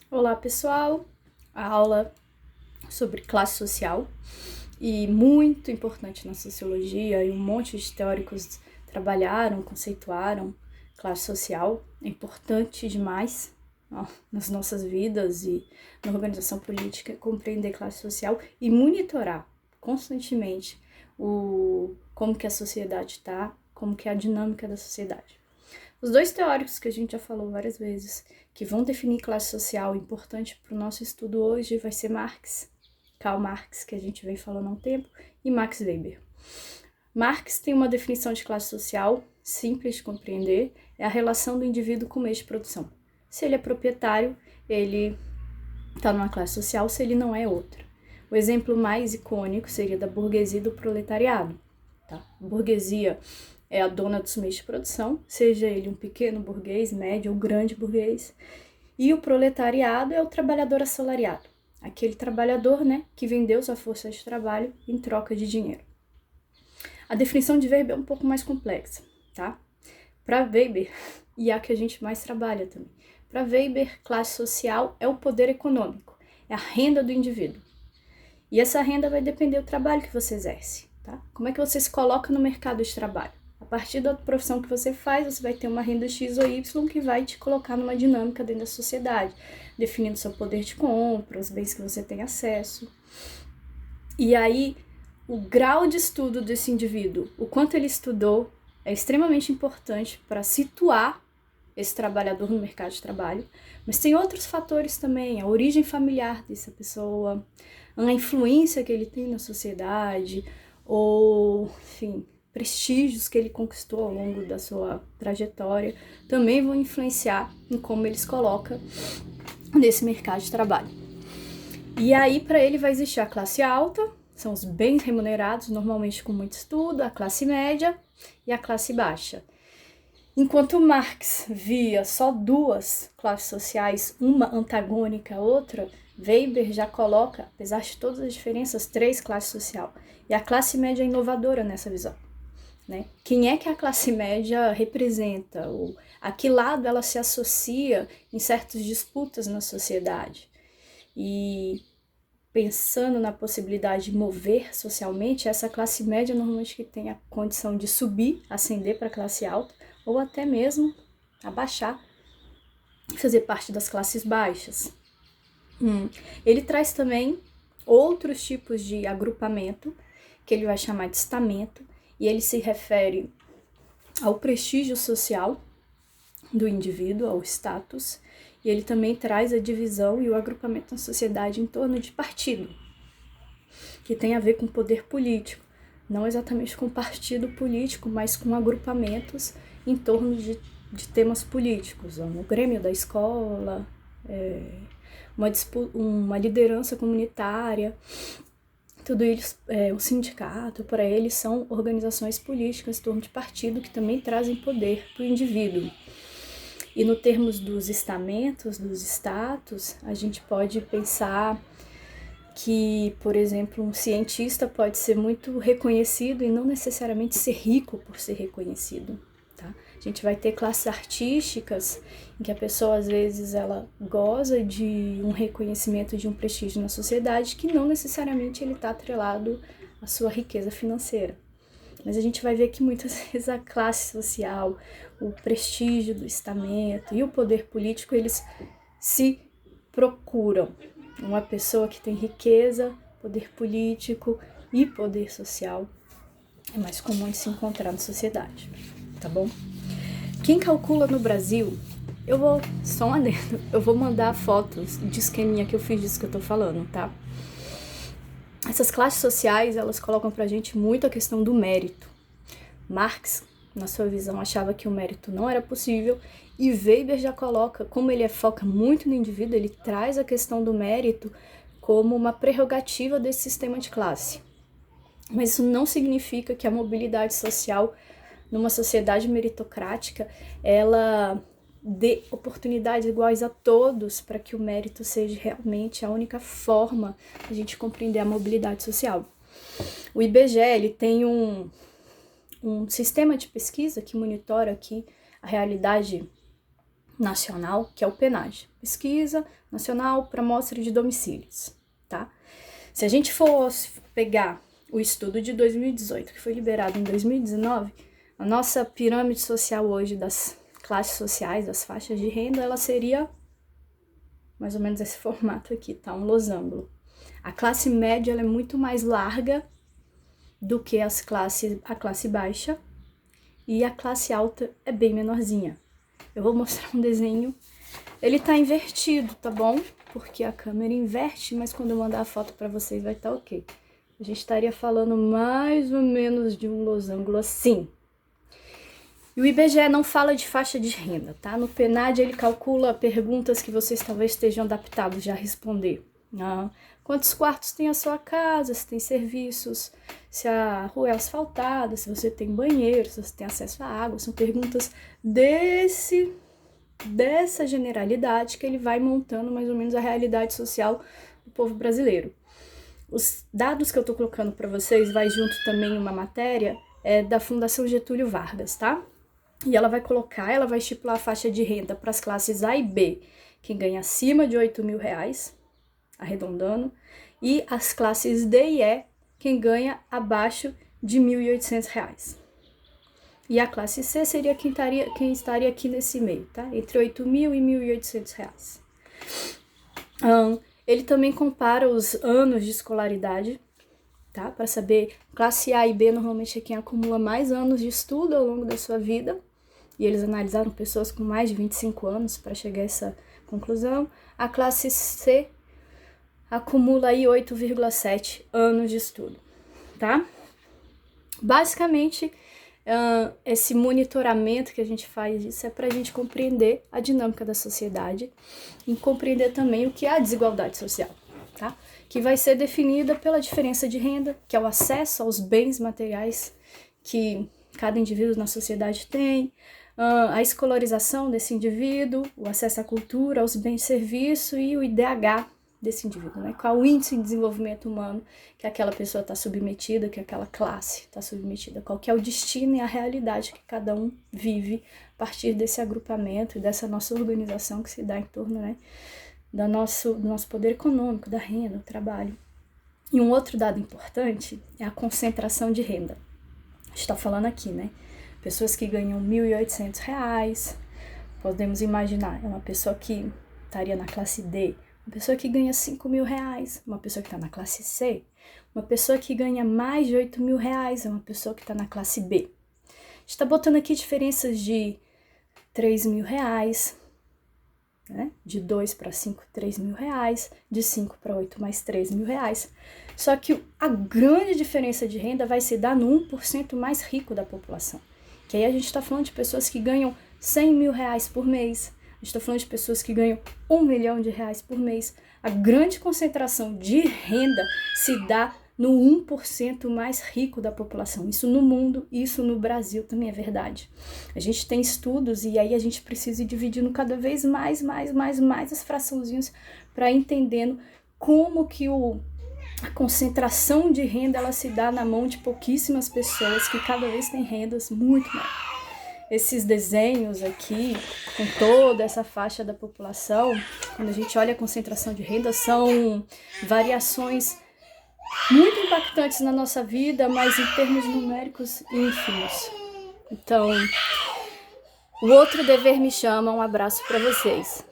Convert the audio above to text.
Olá, pessoal! A aula sobre classe social e muito importante na sociologia, e um monte de teóricos trabalharam, conceituaram classe social. É importante demais nas nossas vidas e na organização política compreender classe social e monitorar constantemente como que a sociedade está, como que é a dinâmica da sociedade. Os dois teóricos que a gente já falou várias vezes, que vão definir classe social importante para o nosso estudo hoje, vai ser Karl Marx, que a gente vem falando há um tempo, e Max Weber. Marx tem uma definição de classe social simples de compreender, é a relação do indivíduo com o meio de produção. Se ele é proprietário, ele está numa classe social, se ele não é outra. O exemplo mais icônico seria da burguesia e do proletariado. Tá? A burguesia é a dona dos meios de produção, seja ele um pequeno burguês, médio ou grande burguês, e o proletariado é o trabalhador assalariado, aquele trabalhador, que vendeu sua força de trabalho em troca de dinheiro. A definição de Weber é um pouco mais complexa, tá? Para Weber, e a que a gente mais trabalha também, para Weber, classe social é o poder econômico, é a renda do indivíduo. E essa renda vai depender do trabalho que você exerce, tá? Como é que você se coloca no mercado de trabalho? A partir da profissão que você faz, você vai ter uma renda X ou Y que vai te colocar numa dinâmica dentro da sociedade, definindo seu poder de compra, os bens que você tem acesso. E aí, o grau de estudo desse indivíduo, o quanto ele estudou, é extremamente importante para situar esse trabalhador no mercado de trabalho. Mas tem outros fatores também, a origem familiar dessa pessoa, a influência que ele tem na sociedade, ou, enfim, prestígios que ele conquistou ao longo da sua trajetória, também vão influenciar em como ele se coloca nesse mercado de trabalho. E aí, para ele, vai existir a classe alta, são os bem remunerados, normalmente com muito estudo, a classe média e a classe baixa. Enquanto Marx via só duas classes sociais, uma antagônica à outra, Weber já coloca, apesar de todas as diferenças, três classes sociais. E a classe média é inovadora nessa visão. Né? Quem é que a classe média representa? Ou a que lado ela se associa em certas disputas na sociedade? E pensando na possibilidade de mover socialmente, essa classe média normalmente que tem a condição de subir, ascender para a classe alta, ou até mesmo abaixar e fazer parte das classes baixas. Ele traz também outros tipos de agrupamento, que ele vai chamar de estamento, e ele se refere ao prestígio social do indivíduo, ao status, e ele também traz a divisão e o agrupamento na sociedade em torno de partido, que tem a ver com poder político, não exatamente com partido político, mas com agrupamentos em torno de temas políticos, o Grêmio da escola, uma liderança comunitária, tudo isso, o sindicato, para eles são organizações políticas em torno de partido que também trazem poder para o indivíduo. E no termos dos estamentos, dos status, a gente pode pensar que, por exemplo, um cientista pode ser muito reconhecido e não necessariamente ser rico por ser reconhecido. Tá? A gente vai ter classes artísticas em que a pessoa, às vezes, ela goza de um reconhecimento, de um prestígio na sociedade que não necessariamente ele está atrelado à sua riqueza financeira. Mas a gente vai ver que muitas vezes a classe social, o prestígio do estamento e o poder político, eles se procuram. Uma pessoa que tem riqueza, poder político e poder social é mais comum de se encontrar na sociedade, tá bom? Quem calcula no Brasil, só um adendo, eu vou mandar fotos de esqueminha que eu fiz disso que eu tô falando, tá? Essas classes sociais, elas colocam pra gente muito a questão do mérito. Marx, na sua visão, achava que o mérito não era possível, e Weber já coloca, como ele foca muito no indivíduo, ele traz a questão do mérito como uma prerrogativa desse sistema de classe. Mas isso não significa que a mobilidade social numa sociedade meritocrática, ela dê oportunidades iguais a todos para que o mérito seja realmente a única forma de a gente compreender a mobilidade social. O IBGE, ele tem um sistema de pesquisa que monitora aqui a realidade nacional, que é o PNAD, Pesquisa Nacional para Amostra de Domicílios, tá? Se a gente fosse pegar o estudo de 2018, que foi liberado em 2019, a nossa pirâmide social hoje das classes sociais, das faixas de renda, ela seria mais ou menos esse formato aqui, tá? Um losango. A classe média ela é muito mais larga do que a classe baixa, e a classe alta é bem menorzinha. Eu vou mostrar um desenho. Ele tá invertido, tá bom? Porque a câmera inverte, mas quando eu mandar a foto para vocês vai estar ok. A gente estaria falando mais ou menos de um losango assim. E o IBGE não fala de faixa de renda, tá? No PNAD ele calcula perguntas que vocês talvez estejam adaptados já a responder. Quantos quartos tem a sua casa, se tem serviços, se a rua é asfaltada, se você tem banheiro, se você tem acesso à água. São perguntas dessa generalidade que ele vai montando mais ou menos a realidade social do povo brasileiro. Os dados que eu tô colocando para vocês vai junto também uma matéria da Fundação Getúlio Vargas, tá? E ela vai estipular a faixa de renda para as classes A e B, quem ganha acima de R$8.000, arredondando, e as classes D e E, quem ganha abaixo de R$1.800. E a classe C seria quem estaria aqui nesse meio, tá? Entre R$8.000 e R$1.800. Ele também compara os anos de escolaridade, tá? Para saber, classe A e B normalmente é quem acumula mais anos de estudo ao longo da sua vida. E eles analisaram pessoas com mais de 25 anos para chegar a essa conclusão. A classe C acumula aí 8,7 anos de estudo, tá? Basicamente, esse monitoramento que a gente faz disso é para a gente compreender a dinâmica da sociedade e compreender também o que é a desigualdade social, tá? Que vai ser definida pela diferença de renda, que é o acesso aos bens materiais que cada indivíduo na sociedade tem, a escolarização desse indivíduo, o acesso à cultura, aos bens de serviço e o IDH desse indivíduo, né? Qual o índice de desenvolvimento humano que aquela pessoa está submetida, que aquela classe está submetida, qual que é o destino e a realidade que cada um vive a partir desse agrupamento e dessa nossa organização que se dá em torno, né, do nosso poder econômico, da renda, do trabalho. E um outro dado importante é a concentração de renda. A gente está falando aqui, né? Pessoas que ganham R$1.800, podemos imaginar, é uma pessoa que estaria na classe D, uma pessoa que ganha R$5.000, uma pessoa que está na classe C, uma pessoa que ganha mais de R$8.000, é uma pessoa que está na classe B. A gente está botando aqui diferenças de R$3.000, né? De 2 para 5, R$3.000, de 5 para 8, mais R$3.000. Só que a grande diferença de renda vai se dar no 1% mais rico da população. Que aí a gente está falando de pessoas que ganham R$100.000 por mês. A gente está falando de pessoas que ganham R$1 milhão por mês. A grande concentração de renda se dá no 1% mais rico da população. Isso no mundo, isso no Brasil também é verdade. A gente tem estudos e aí a gente precisa ir dividindo cada vez mais as fraçãozinhas para ir entendendo como que a concentração de renda ela se dá na mão de pouquíssimas pessoas que cada vez têm rendas muito maiores. Esses desenhos aqui, com toda essa faixa da população, quando a gente olha a concentração de renda, são variações muito impactantes na nossa vida, mas em termos numéricos ínfimos. Então, o outro dever me chama, um abraço para vocês.